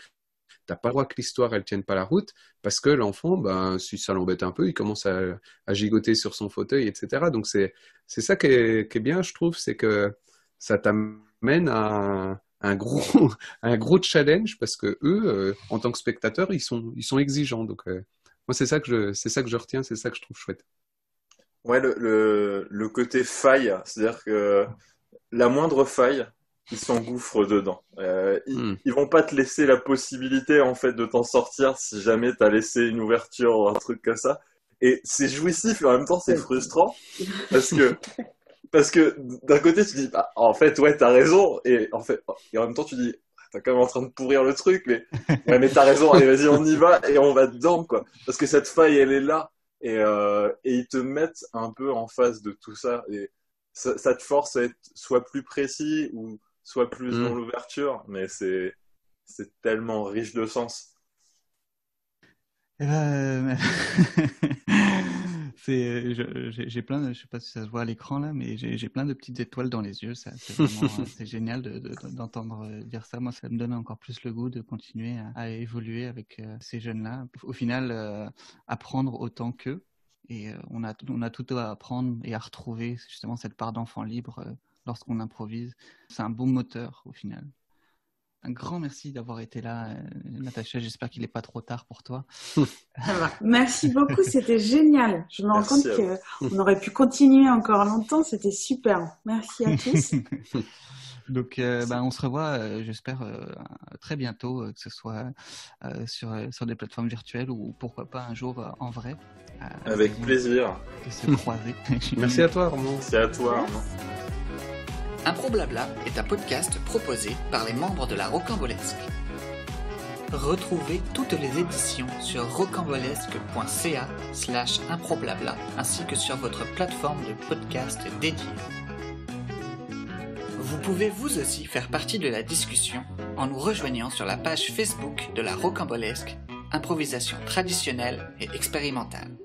C: T'as pas le droit que l'histoire elle tienne pas la route parce que l'enfant, ben, si ça l'embête un peu, il commence à gigoter sur son fauteuil, etc. Donc c'est ça qui est bien, je trouve, c'est que ça t'amène à un gros un gros challenge parce que eux, en tant que spectateurs, ils sont exigeants. Donc moi c'est ça que je retiens, c'est ça que je trouve chouette.
D: Ouais, le côté faille, c'est-à-dire que la moindre faille, ils s'engouffrent dedans. Ils vont pas te laisser la possibilité en fait de t'en sortir si jamais t'as laissé une ouverture ou un truc comme ça. Et c'est jouissif et en même temps c'est frustrant parce que d'un côté tu dis bah, en fait ouais t'as raison et en même temps tu dis t'es quand même en train de pourrir le truc mais ouais mais t'as raison, allez vas-y on y va et on va dedans quoi, parce que cette faille elle est là et ils te mettent un peu en face de tout ça et ça te force à être soit plus précis ou soit plus dans l'ouverture, mais c'est tellement riche de sens.
A: J'ai plein de, je sais pas si ça se voit à l'écran là, mais j'ai plein de petites étoiles dans les yeux. C'est vraiment, c'est génial d'entendre dire ça. Moi, ça me donne encore plus le goût de continuer à évoluer avec ces jeunes-là. Au final, apprendre autant qu'eux. Et on a tout à apprendre et à retrouver justement cette part d'enfant libre lorsqu'on improvise. C'est un bon moteur au final. Un grand merci d'avoir été là, Natacha. J'espère qu'il n'est pas trop tard pour toi.
B: Merci beaucoup, c'était génial. Je me rends compte qu'on aurait pu continuer encore longtemps. C'était super. Merci à tous.
A: Donc, on se revoit, j'espère, très bientôt, que ce soit sur des plateformes virtuelles ou pourquoi pas un jour en vrai.
D: Avec plaisir.
A: De se croiser.
C: Merci à toi, Armand.
D: Merci à toi, Armand.
E: Improblabla est un podcast proposé par les membres de la Rocambolesque. Retrouvez toutes les éditions sur rocambolesque.ca/improblabla ainsi que sur votre plateforme de podcast dédiée. Vous pouvez vous aussi faire partie de la discussion en nous rejoignant sur la page Facebook de la Rocambolesque, improvisation traditionnelle et expérimentale.